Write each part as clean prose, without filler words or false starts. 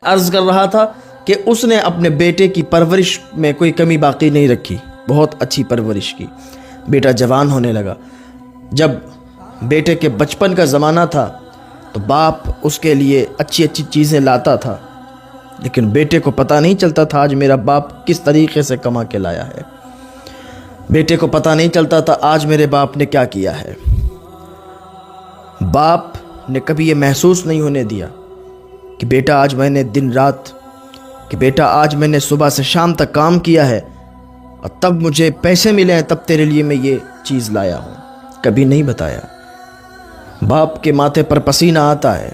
عرض کر رہا تھا کہ اس نے اپنے بیٹے کی پرورش میں کوئی کمی باقی نہیں رکھی، بہت اچھی پرورش کی۔ بیٹا جوان ہونے لگا، جب بیٹے کے بچپن کا زمانہ تھا تو باپ اس کے لیے اچھی اچھی چیزیں لاتا تھا، لیکن بیٹے کو پتہ نہیں چلتا تھا آج میرا باپ کس طریقے سے کما کے لایا ہے۔ بیٹے کو پتہ نہیں چلتا تھا آج میرے باپ نے کیا کیا ہے۔ باپ نے کبھی یہ محسوس نہیں ہونے دیا کہ بیٹا آج میں نے دن رات، کہ بیٹا آج میں نے صبح سے شام تک کام کیا ہے اور تب مجھے پیسے ملے ہیں، تب تیرے لیے میں یہ چیز لایا ہوں، کبھی نہیں بتایا۔ باپ کے ماتھے پر پسینہ آتا ہے،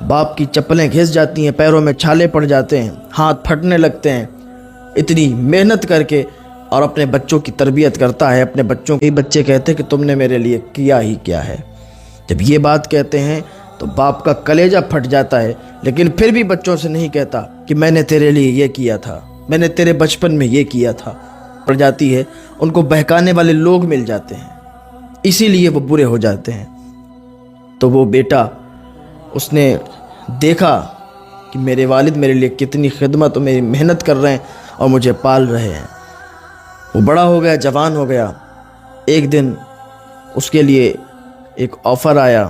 باپ کی چپلیں گھس جاتی ہیں، پیروں میں چھالے پڑ جاتے ہیں، ہاتھ پھٹنے لگتے ہیں، اتنی محنت کر کے اور اپنے بچوں کی تربیت کرتا ہے۔ اپنے بچوں کے بچے کہتے ہیں کہ تم نے میرے لیے کیا ہی کیا ہے۔ جب یہ بات کہتے ہیں تو باپ کا کلیجہ پھٹ جاتا ہے، لیکن پھر بھی بچوں سے نہیں کہتا کہ میں نے تیرے لیے یہ کیا تھا، میں نے تیرے بچپن میں یہ کیا تھا۔ پڑ جاتی ہے، ان کو بہکانے والے لوگ مل جاتے ہیں، اسی لیے وہ برے ہو جاتے ہیں۔ تو وہ بیٹا، اس نے دیکھا کہ میرے والد میرے لیے کتنی خدمت اور میری محنت کر رہے ہیں اور مجھے پال رہے ہیں۔ وہ بڑا ہو گیا، جوان ہو گیا۔ ایک دن اس کے لیے ایک آفر آیا،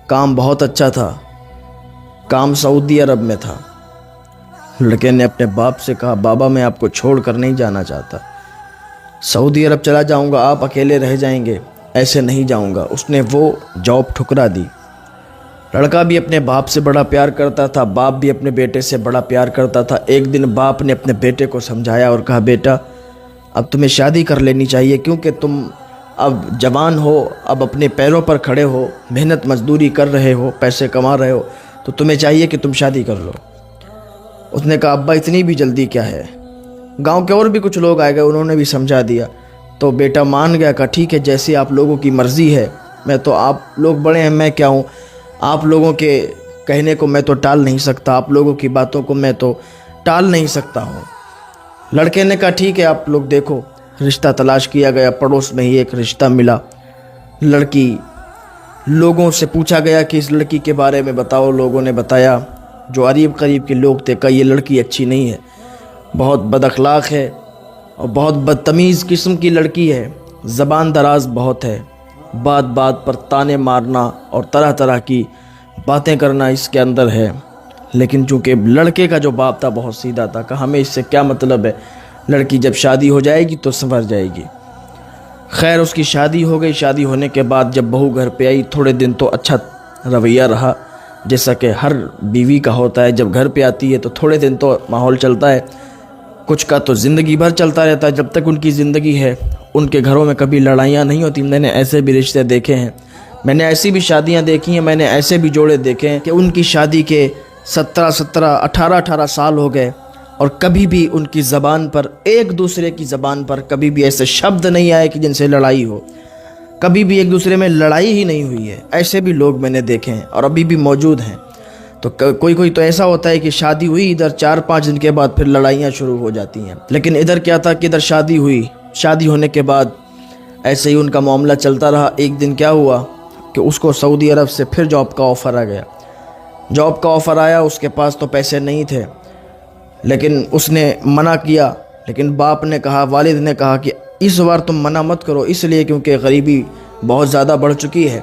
کام بہت اچھا تھا، کام سعودی عرب میں تھا۔ لڑکے نے اپنے باپ سے کہا بابا میں آپ کو چھوڑ کر نہیں جانا چاہتا، سعودی عرب چلا جاؤں گا، آپ اکیلے رہ جائیں گے، ایسے نہیں جاؤں گا۔ اس نے وہ جاب ٹھکرا دی۔ لڑکا بھی اپنے باپ سے بڑا پیار کرتا تھا، باپ بھی اپنے بیٹے سے بڑا پیار کرتا تھا۔ ایک دن باپ نے اپنے بیٹے کو سمجھایا اور کہا بیٹا اب تمہیں شادی کر لینی چاہیے، کیونکہ تم اب جوان ہو، اب اپنے پیروں پر کھڑے ہو، محنت مزدوری کر رہے ہو، پیسے کما رہے ہو، تو تمہیں چاہیے کہ تم شادی کر لو۔ اس نے کہا ابا اتنی بھی جلدی کیا ہے؟ گاؤں کے اور بھی کچھ لوگ آئے گئے، انہوں نے بھی سمجھا دیا۔ تو بیٹا مان گیا، کہا ٹھیک ہے جیسی آپ لوگوں کی مرضی ہے، میں تو آپ لوگ بڑے ہیں، میں کیا ہوں، آپ لوگوں کے کہنے کو میں تو ٹال نہیں سکتا، آپ لوگوں کی باتوں کو میں تو ٹال نہیں سکتا ہوں۔ لڑکے نے کہا ٹھیک ہے آپ لوگ دیکھو۔ رشتہ تلاش کیا گیا، پڑوس میں ہی ایک رشتہ ملا۔ لڑکی، لوگوں سے پوچھا گیا کہ اس لڑکی کے بارے میں بتاؤ، لوگوں نے بتایا، جو قریب قریب کے لوگ تھے، کہا یہ لڑکی اچھی نہیں ہے، بہت بد اخلاق ہے اور بہت بدتمیز قسم کی لڑکی ہے، زبان دراز بہت ہے، بات بات پر تانے مارنا اور طرح طرح کی باتیں کرنا اس کے اندر ہے۔ لیکن چونکہ لڑکے کا جو باپ تھا بہت سیدھا تھا، کہا ہمیں اس سے کیا مطلب ہے، لڑکی جب شادی ہو جائے گی تو سنور جائے گی۔ خیر اس کی شادی ہو گئی۔ شادی ہونے کے بعد جب بہو گھر پہ آئی، تھوڑے دن تو اچھا رویہ رہا، جیسا کہ ہر بیوی کا ہوتا ہے، جب گھر پہ آتی ہے تو تھوڑے دن تو ماحول چلتا ہے، کچھ کا تو زندگی بھر چلتا رہتا ہے، جب تک ان کی زندگی ہے۔ ان کے گھروں میں کبھی لڑائیاں نہیں ہوتی۔ میں نے ایسے بھی رشتے دیکھے ہیں، میں نے ایسی بھی شادیاں دیکھی ہیں، میں نے ایسے بھی جوڑے دیکھے ہیں کہ ان کی شادی کے 18 سال ہو گئے اور کبھی بھی ان کی زبان پر، ایک دوسرے کی زبان پر کبھی بھی ایسے شبد نہیں آئے کہ جن سے لڑائی ہو، کبھی بھی ایک دوسرے میں لڑائی ہی نہیں ہوئی ہے۔ ایسے بھی لوگ میں نے دیکھے ہیں اور ابھی بھی موجود ہیں۔ تو کوئی تو ایسا ہوتا ہے کہ شادی ہوئی، ادھر 4-5 دن کے بعد پھر لڑائیاں شروع ہو جاتی ہیں، لیکن ادھر کیا تھا کہ ادھر شادی ہوئی، شادی ہونے کے بعد ایسے ہی ان کا معاملہ چلتا رہا۔ ایک دن کیا ہوا کہ اس کو سعودی عرب سے پھر جاب کا آفر آ گیا۔ جاب کا آفر آیا، اس کے پاس تو پیسے نہیں تھے، لیکن اس نے منع کیا۔ لیکن باپ نے کہا، والد نے کہا کہ اس بار تم منع مت کرو، اس لیے کیونکہ غریبی بہت زیادہ بڑھ چکی ہے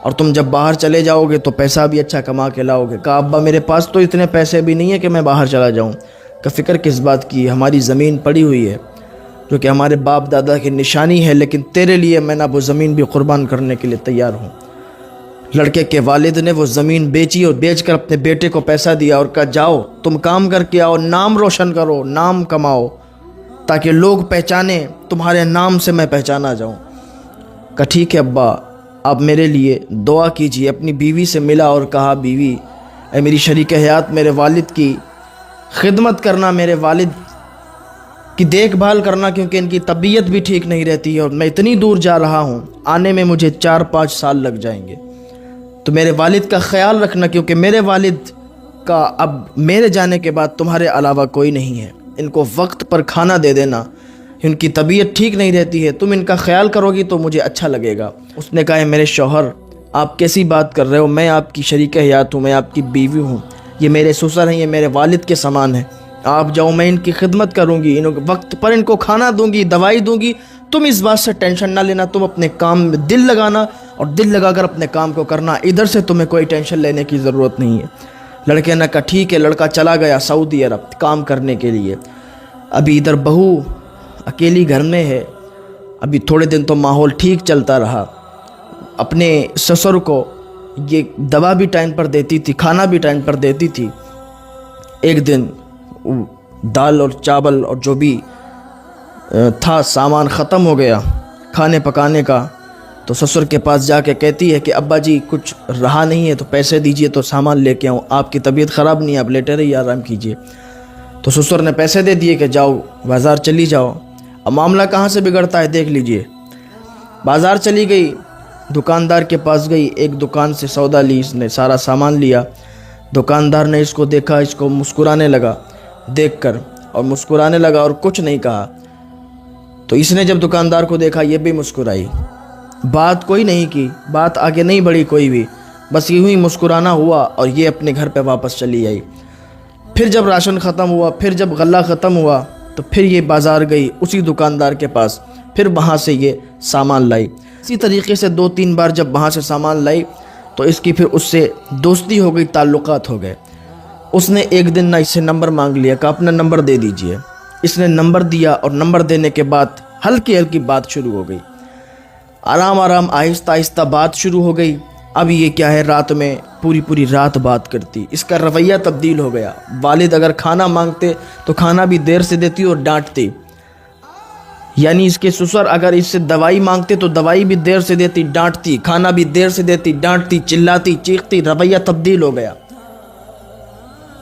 اور تم جب باہر چلے جاؤ گے تو پیسہ بھی اچھا کما کے لاؤ گے۔ کہا ابا میرے پاس تو اتنے پیسے بھی نہیں ہیں کہ میں باہر چلا جاؤں۔ کہ فکر کس بات کی، ہماری زمین پڑی ہوئی ہے جو کہ ہمارے باپ دادا کی نشانی ہے، لیکن تیرے لیے میں نہ وہ زمین بھی قربان کرنے کے لیے تیار ہوں۔ لڑکے کے والد نے وہ زمین بیچی اور بیچ کر اپنے بیٹے کو پیسہ دیا اور کہا جاؤ تم کام کر کے آؤ، نام روشن کرو، نام کماؤ، تاکہ لوگ پہچانیں، تمہارے نام سے میں پہچانا جاؤں۔ کہا ٹھیک ہے ابا، آپ میرے لیے دعا کیجیے۔ اپنی بیوی سے ملا اور کہا بیوی اے میری شریک حیات، میرے والد کی خدمت کرنا، میرے والد کی دیکھ بھال کرنا، کیونکہ ان کی طبیعت بھی ٹھیک نہیں رہتی ہے اور میں اتنی دور جا رہا ہوں، آنے میں مجھے 4-5 سال لگ جائیں گے، تو میرے والد کا خیال رکھنا، کیونکہ میرے والد کا اب میرے جانے کے بعد تمہارے علاوہ کوئی نہیں ہے، ان کو وقت پر کھانا دے دینا، ان کی طبیعت ٹھیک نہیں رہتی ہے، تم ان کا خیال کرو گی تو مجھے اچھا لگے گا۔ اس نے کہا میرے شوہر آپ کیسی بات کر رہے ہو، میں آپ کی شریک حیات ہوں، میں آپ کی بیوی ہوں، یہ میرے سسر ہیں، یہ میرے والد کے سامان ہیں، آپ جاؤ، میں ان کی خدمت کروں گی، وقت پر ان کو کھانا دوں گی، دوائی دوں گی، تم اس بات سے ٹینشن نہ لینا، تم اپنے کام میں دل لگانا اور دل لگا کر اپنے کام کو کرنا، ادھر سے تمہیں کوئی ٹینشن لینے کی ضرورت نہیں ہے۔ لڑکے نے کہا ٹھیک ہے، لڑکا چلا گیا سعودی عرب کام کرنے کے لیے۔ ابھی ادھر بہو اکیلی گھر میں ہے، ابھی تھوڑے دن تو ماحول ٹھیک چلتا رہا، اپنے سسر کو یہ دوا بھی ٹائم پر دیتی تھی، کھانا بھی ٹائم پر دیتی تھی۔ ایک دن دال اور چاول اور جو بھی تھا سامان ختم ہو گیا کھانے پکانے کا، تو سسر کے پاس جا کے کہتی ہے کہ ابا جی کچھ رہا نہیں ہے تو پیسے دیجئے تو سامان لے کے آؤں، آپ کی طبیعت خراب نہیں ہے، آپ لیٹے رہیے، آرام کیجئے۔ تو سسر نے پیسے دے دیے کہ جاؤ بازار چلی جاؤ۔ اب معاملہ کہاں سے بگڑتا ہے دیکھ لیجئے۔ بازار چلی گئی، دکاندار کے پاس گئی، ایک دکان سے سودا لی، اس نے سارا سامان لیا۔ دکاندار نے اس کو دیکھا، اس کو مسکرانے لگا دیکھ کر، اور مسکرانے لگا اور کچھ نہیں کہا۔ تو اس نے جب دکاندار کو دیکھا یہ بھی مسکرائی، بات کوئی نہیں کی، بات آگے نہیں بڑھی کوئی بھی، بس یوں ہی مسکرانا ہوا اور یہ اپنے گھر پہ واپس چلی آئی۔ پھر جب راشن ختم ہوا، پھر جب غلہ ختم ہوا، تو پھر یہ بازار گئی اسی دکاندار کے پاس، پھر وہاں سے یہ سامان لائی۔ اسی طریقے سے 2-3 بار جب وہاں سے سامان لائی تو اس کی پھر اس سے دوستی ہو گئی، تعلقات ہو گئے۔ اس نے ایک دن نہ اس سے نمبر مانگ لیا کہ اپنا نمبر دے دیجئے۔ اس نے نمبر دیا اور نمبر دینے کے بعد ہلکی ہلکی بات شروع ہو گئی، آرام آرام آہستہ آہستہ بات شروع ہو گئی۔ اب یہ کیا ہے، رات میں پوری رات بات کرتی، اس کا رویہ تبدیل ہو گیا۔ والد اگر کھانا مانگتے تو کھانا بھی دیر سے دیتی اور ڈانٹتی، یعنی اس کے سسر اگر اس سے دوائی مانگتے تو دوائی بھی دیر سے دیتی، ڈانٹتی، کھانا بھی دیر سے دیتی، ڈانٹتی، چلاتی، چیختی، رویہ تبدیل ہو گیا۔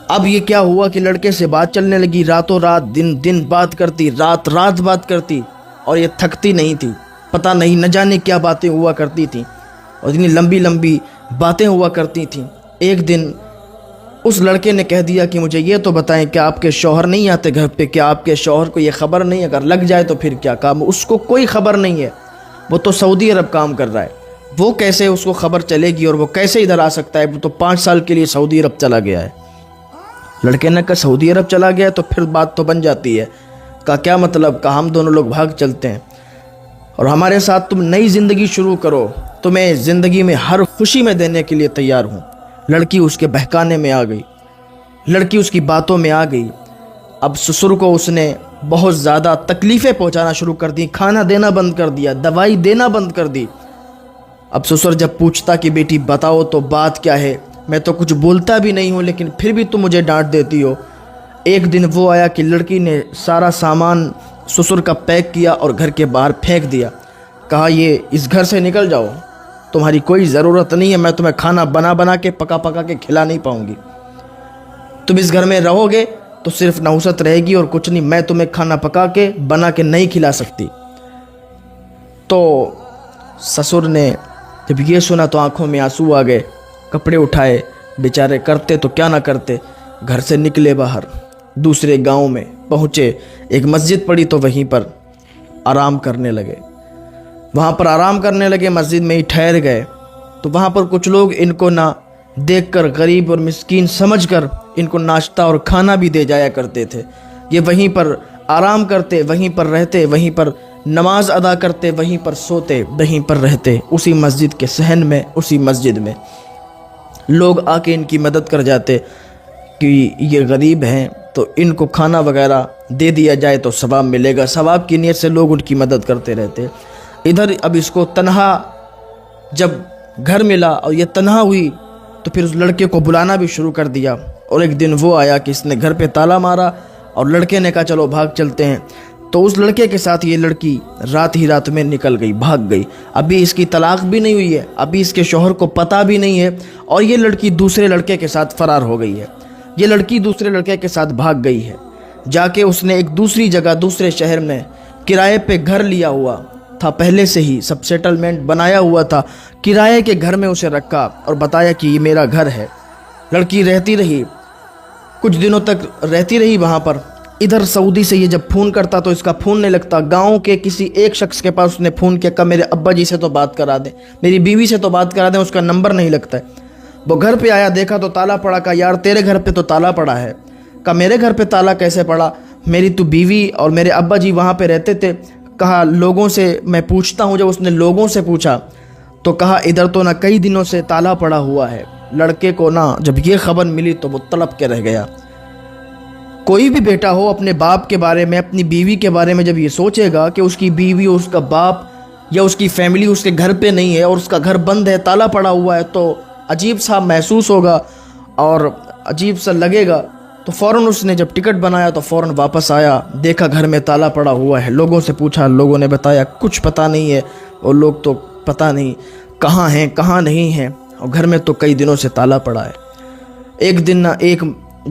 اب یہ کیا ہوا کہ لڑکے سے بات چلنے لگی، راتوں رات دن بات کرتی، رات بات کرتی، اور یہ تھکتی نہیں تھی۔ پتہ نہیں نہ جانے کیا باتیں ہوا کرتی تھیں، اور اتنی لمبی باتیں ہوا کرتی تھیں۔ ایک دن اس لڑکے نے کہہ دیا کہ مجھے یہ تو بتائیں کہ آپ کے شوہر نہیں آتے گھر پہ، کہ آپ کے شوہر کو یہ خبر نہیں، اگر لگ جائے تو پھر کیا کام؟ اس کو کوئی خبر نہیں ہے، وہ تو سعودی عرب کام کر رہا ہے، وہ کیسے اس کو خبر چلے گی اور وہ کیسے ادھر آ سکتا ہے؟ وہ تو 5 سال کے لیے سعودی عرب چلا گیا ہے۔ لڑکے نے کہا سعودی عرب چلا گیا تو پھر بات تو بن جاتی ہے۔ کہا کیا مطلب؟ کہا ہم دونوں لوگ بھاگ چلتے ہیں اور ہمارے ساتھ تم نئی زندگی شروع کرو، تمہیں زندگی میں ہر خوشی میں دینے کے لیے تیار ہوں۔ لڑکی اس کے بہکانے میں آ گئی، لڑکی اس کی باتوں میں آ گئی۔ اب سسر کو اس نے بہت زیادہ تکلیفیں پہنچانا شروع کر دی، کھانا دینا بند کر دیا، دوائی دینا بند کر دی۔ اب سسر جب پوچھتا کہ بیٹی بتاؤ تو بات کیا ہے، میں تو کچھ بولتا بھی نہیں ہوں لیکن پھر بھی تم مجھے ڈانٹ دیتی ہو۔ ایک دن وہ آیا کہ لڑکی نے سارا سامان سسر کا پیک کیا اور گھر کے باہر پھینک دیا۔ کہا یہ اس گھر سے نکل جاؤ، تمہاری کوئی ضرورت نہیں ہے، میں تمہیں کھانا بنا کے پکا کے کھلا نہیں پاؤں گی، تم اس گھر میں رہو گے تو صرف نحوست رہے گی اور کچھ نہیں، میں تمہیں کھانا پکا کے بنا کے نہیں کھلا سکتی۔ تو سسر نے جب یہ سنا تو آنکھوں میں آنسو آ گئے، کپڑے اٹھائے، بیچارے کرتے تو کیا نہ کرتے، گھر سے نکلے باہر، دوسرے گاؤں میں پہنچے، ایک مسجد پڑی تو وہیں پر آرام کرنے لگے۔ وہاں پر آرام کرنے لگے، مسجد میں ہی ٹھہر گئے تو وہاں پر کچھ لوگ ان کو نہ دیکھ کر غریب اور مسکین سمجھ کر ان کو ناشتہ اور کھانا بھی دے جایا کرتے تھے۔ یہ وہیں پر آرام کرتے، وہیں پر رہتے، وہیں پر نماز ادا کرتے، وہیں پر سوتے، وہیں پر رہتے، اسی مسجد کے صحن میں، اسی مسجد میں لوگ آ کے ان کی مدد کر جاتے کہ یہ غریب ہیں تو ان کو کھانا وغیرہ دے دیا جائے تو ثواب ملے گا، ثواب کی نیت سے لوگ ان کی مدد کرتے رہتے۔ ادھر اب اس کو تنہا جب گھر ملا اور یہ تنہا ہوئی تو پھر اس لڑکے کو بلانا بھی شروع کر دیا، اور ایک دن وہ آیا کہ اس نے گھر پہ تالا مارا اور لڑکے نے کہا چلو بھاگ چلتے ہیں۔ تو اس لڑکے کے ساتھ یہ لڑکی رات ہی رات میں نکل گئی، بھاگ گئی۔ ابھی اس کی طلاق بھی نہیں ہوئی ہے، ابھی اس کے شوہر کو پتہ بھی نہیں ہے، اور یہ لڑکی دوسرے لڑکے کے ساتھ فرار ہو گئی ہے۔ یہ لڑکی دوسرے لڑکے کے ساتھ بھاگ گئی ہے، جا کے اس نے ایک دوسری جگہ، دوسرے شہر میں کرائے پہ گھر لیا ہوا تھا، پہلے سے ہی سب سیٹلمنٹ بنایا ہوا تھا، کرائے کے گھر میں اسے رکھا اور بتایا کہ یہ میرا گھر ہے۔ لڑکی رہتی رہی، کچھ دنوں تک رہتی رہی وہاں پر۔ ادھر سعودی سے یہ جب فون کرتا تو اس کا فون نہیں لگتا، گاؤں کے کسی ایک شخص کے پاس اس نے فون کیا، کہا میرے ابا جی سے تو بات کرا دیں، میری بیوی سے تو بات کرا دیں، اس کا نمبر نہیں لگتا ہے۔ وہ گھر پہ آیا، دیکھا تو تالا پڑا. کہا یار تیرے گھر پہ تو تالا پڑا ہے. کہا میرے گھر پہ تالا کیسے پڑا؟ میری تو بیوی اور میرے ابا جی وہاں پہ رہتے تھے. کہا لوگوں سے میں پوچھتا ہوں. جب اس نے لوگوں سے پوچھا تو کہا ادھر تو نہ کئی دنوں سے تالا پڑا ہوا ہے. لڑکے کو نا جب یہ خبر ملی تو وہ تڑپ کے رہ گیا. کوئی بھی بیٹا ہو اپنے باپ کے بارے میں، اپنی بیوی کے بارے میں جب یہ سوچے گا کہ اس کی بیوی اور اس کا باپ یا اس کی فیملی اس کے گھر پہ نہیں ہے اور اس کا گھر بند ہے، تالا پڑا ہوا ہے، تو عجیب سا محسوس ہوگا اور عجیب سا لگے گا. تو فوراً اس نے جب ٹکٹ بنایا تو فوراً واپس آیا. دیکھا گھر میں تالا پڑا ہوا ہے. لوگوں سے پوچھا، لوگوں نے بتایا کچھ پتہ نہیں ہے. اور لوگ تو پتہ نہیں کہاں ہیں کہاں نہیں ہیں، اور گھر میں تو کئی دنوں سے تالا پڑا ہے. ایک دن نہ ایک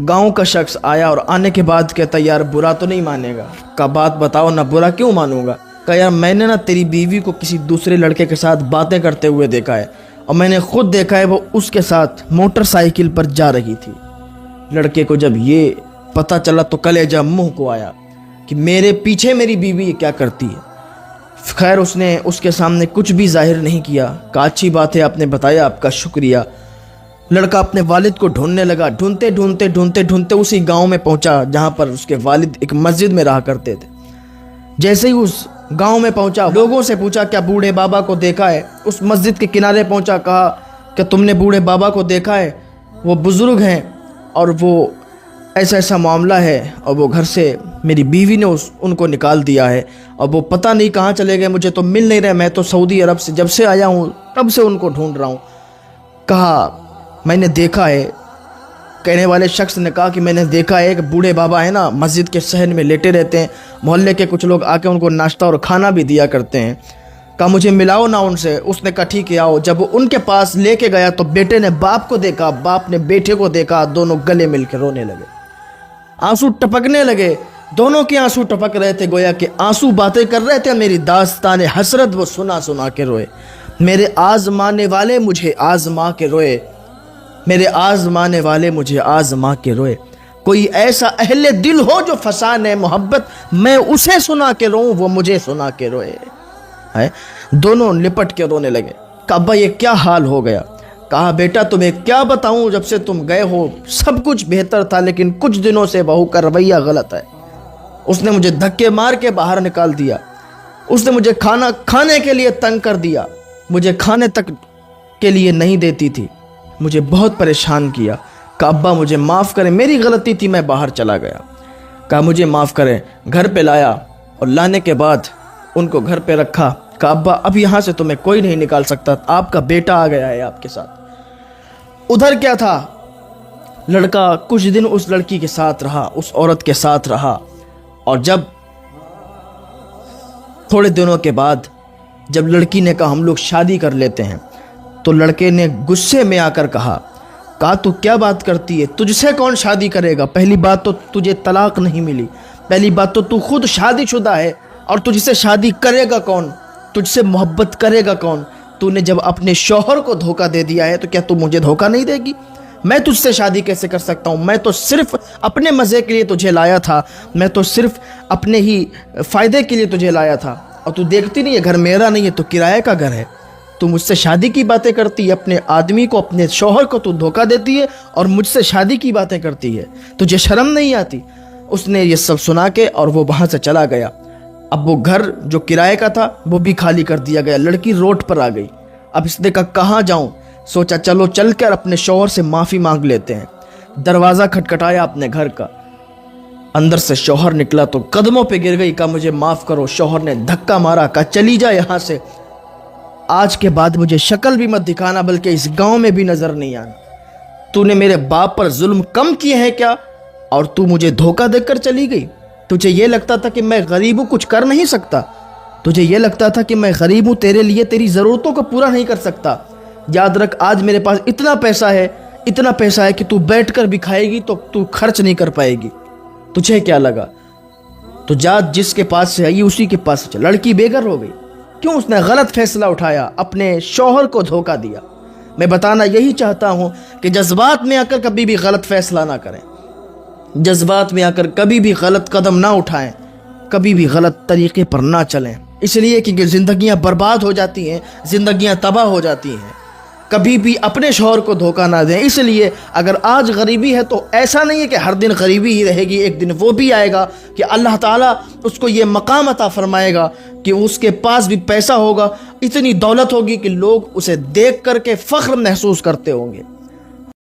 گاؤں کا شخص آیا اور آنے کے بعد کہتا یار برا تو نہیں مانے گا؟ کہا بات بتاؤ نا، برا کیوں مانوں گا؟ کہا یار میں نے نا تیری بیوی کو کسی دوسرے لڑکے کے ساتھ باتیں کرتے ہوئے دیکھا ہے، اور میں نے خود دیکھا ہے وہ اس کے ساتھ موٹر سائیکل پر جا رہی تھی. لڑکے کو جب یہ پتہ چلا تو کلیجہ منہ کو آیا کہ میرے پیچھے میری بیوی یہ کیا کرتی ہے. خیر اس نے اس کے سامنے کچھ بھی ظاہر نہیں کیا. کہا اچھی بات ہے آپ نے بتایا، آپ کا شکریہ. لڑکا اپنے والد کو ڈھونڈنے لگا. ڈھونڈتے ڈھونڈتے ڈھونڈتے ڈھونڈتے اسی گاؤں میں پہنچا جہاں پر اس کے والد ایک مسجد میں رہا کرتے تھے. جیسے ہی اس گاؤں میں پہنچا، لوگوں سے پوچھا کیا بوڑھے بابا کو دیکھا ہے؟ اس مسجد کے کنارے پہنچا، کہا کہ تم نے بوڑھے بابا کو دیکھا ہے؟ وہ بزرگ ہیں اور وہ ایسا ایسا معاملہ ہے، اور وہ گھر سے میری بیوی نے ان کو نکال دیا ہے، اور وہ پتہ نہیں کہاں چلے گئے، مجھے تو مل نہیں رہے. میں تو سعودی عرب سے جب سے آیا ہوں تب سے ان کو ڈھونڈ رہا ہوں. کہا میں نے دیکھا ہے. کہنے والے شخص نے کہا کہ میں نے دیکھا ہے کہ بوڑھے بابا ہیں نا مسجد کے صحن میں لیٹے رہتے ہیں، محلے کے کچھ لوگ آ کے ان کو ناشتہ اور کھانا بھی دیا کرتے ہیں. کہا مجھے ملاؤ نا ان سے. اس نے کہا ٹھیک ہے آؤ. جب وہ ان کے پاس لے کے گیا تو بیٹے نے باپ کو دیکھا، باپ نے بیٹے کو دیکھا. دونوں گلے مل کے رونے لگے، آنسو ٹپکنے لگے. دونوں کے آنسو ٹپک رہے تھے، گویا کہ آنسو باتیں کر رہے تھے. میری داستان حسرت وہ سنا سنا کے روئے. میرے آزمانے والے مجھے آزما کے روئے، میرے آزمانے والے مجھے آزما کے روئے. کوئی ایسا اہل دل ہو جو فسانے محبت، میں اسے سنا کے روؤں وہ مجھے سنا کے روئے. دونوں لپٹ کے رونے لگے. کہا ابا یہ کیا حال ہو گیا؟ کہا بیٹا تمہیں کیا بتاؤں، جب سے تم گئے ہو سب کچھ بہتر تھا، لیکن کچھ دنوں سے بہو کا رویہ غلط ہے. اس نے مجھے دھکے مار کے باہر نکال دیا. اس نے مجھے کھانا کھانے کے لیے تنگ کر دیا، مجھے کھانے تک کے لیے نہیں دیتی تھی، مجھے بہت پریشان کیا. کہا ابا مجھے معاف کریں، میری غلطی تھی، میں باہر چلا گیا. کہا مجھے معاف کریں. گھر پہ لایا اور لانے کے بعد ان کو گھر پہ رکھا. کہا ابا اب یہاں سے تمہیں کوئی نہیں نکال سکتا، آپ کا بیٹا آ گیا ہے آپ کے ساتھ. ادھر کیا تھا، لڑکا کچھ دن اس لڑکی کے ساتھ رہا، اس عورت کے ساتھ رہا. اور جب تھوڑے دنوں کے بعد جب لڑکی نے کہا ہم لوگ شادی کر لیتے ہیں، تو لڑکے نے غصے میں آ کر کہا تو کیا بات کرتی ہے، تجھ سے کون شادی کرے گا؟ پہلی بات تو تجھے طلاق نہیں ملی، پہلی بات تو خود شادی شدہ ہے، اور تجھ سے شادی کرے گا کون؟ تجھ سے محبت کرے گا کون؟ تو نے جب اپنے شوہر کو دھوکہ دے دیا ہے تو کیا تو مجھے دھوکہ نہیں دے گی؟ میں تجھ سے شادی کیسے کر سکتا ہوں؟ میں تو صرف اپنے مزے کے لیے تجھے لایا تھا، میں تو صرف اپنے ہی فائدے کے لیے تجھے لایا تھا، اور تو دیکھتی نہیں یہ گھر میرا نہیں ہے، تو کرایہ کا گھر ہے. تو مجھ سے شادی کی باتیں کرتی ہے، اپنے آدمی کو، اپنے شوہر کو تو دھوکہ دیتی ہے اور مجھ سے شادی کی باتیں کرتی ہے، تجھے شرم نہیں آتی؟ اس نے یہ سب سنا کے اور وہ وہاں سے چلا گیا. اب وہ گھر جو کرائے کا تھا وہ بھی خالی کر دیا گیا. لڑکی روڈ پر آ گئی. اب اس نے کہا کہاں جاؤں؟ سوچا چلو چل کر اپنے شوہر سے معافی مانگ لیتے ہیں. دروازہ کھٹکھٹایا اپنے گھر کا، اندر سے شوہر نکلا تو قدموں پہ گر گئی. کہا مجھے معاف کرو. شوہر نے دھکا مارا، کہا چلی جا یہاں سے، آج کے بعد مجھے شکل بھی مت دکھانا، بلکہ اس گاؤں میں بھی نظر نہیں آنا. تو نے میرے باپ پر ظلم کم کیے ہیں کیا؟ اور تو مجھے دھوکہ دے کر چلی گئی. تجھے یہ لگتا تھا کہ میں غریب ہوں، کچھ کر نہیں سکتا؟ تجھے یہ لگتا تھا کہ میں غریب ہوں، تیرے لیے تیری ضرورتوں کو پورا نہیں کر سکتا؟ یاد رکھ آج میرے پاس اتنا پیسہ ہے کہ تو بیٹھ کر بھی کھائے گی تو تو خرچ نہیں کر پائے گی. تجھے کیا لگا؟ تو جا جس کے پاس سے آئی اسی کے پاس چل. لڑکی بے گھر ہو گئی. کیوں؟ اس نے غلط فیصلہ اٹھایا، اپنے شوہر کو دھوکہ دیا. میں بتانا یہی چاہتا ہوں کہ جذبات میں آ کر کبھی بھی غلط فیصلہ نہ کریں، جذبات میں آ کر کبھی بھی غلط قدم نہ اٹھائیں، کبھی بھی غلط طریقے پر نہ چلیں، اس لیے کہ زندگیاں برباد ہو جاتی ہیں، زندگیاں تباہ ہو جاتی ہیں. کبھی بھی اپنے شوہر کو دھوکہ نہ دیں۔ اس لیے اگر آج غریبی ہے تو ایسا نہیں ہے کہ ہر دن غریبی ہی رہے گی، ایک دن وہ بھی آئے گا کہ اللہ تعالیٰ اس کو یہ مقام عطا فرمائے گا کہ اس کے پاس بھی پیسہ ہوگا، اتنی دولت ہوگی کہ لوگ اسے دیکھ کر کے فخر محسوس کرتے ہوں گے۔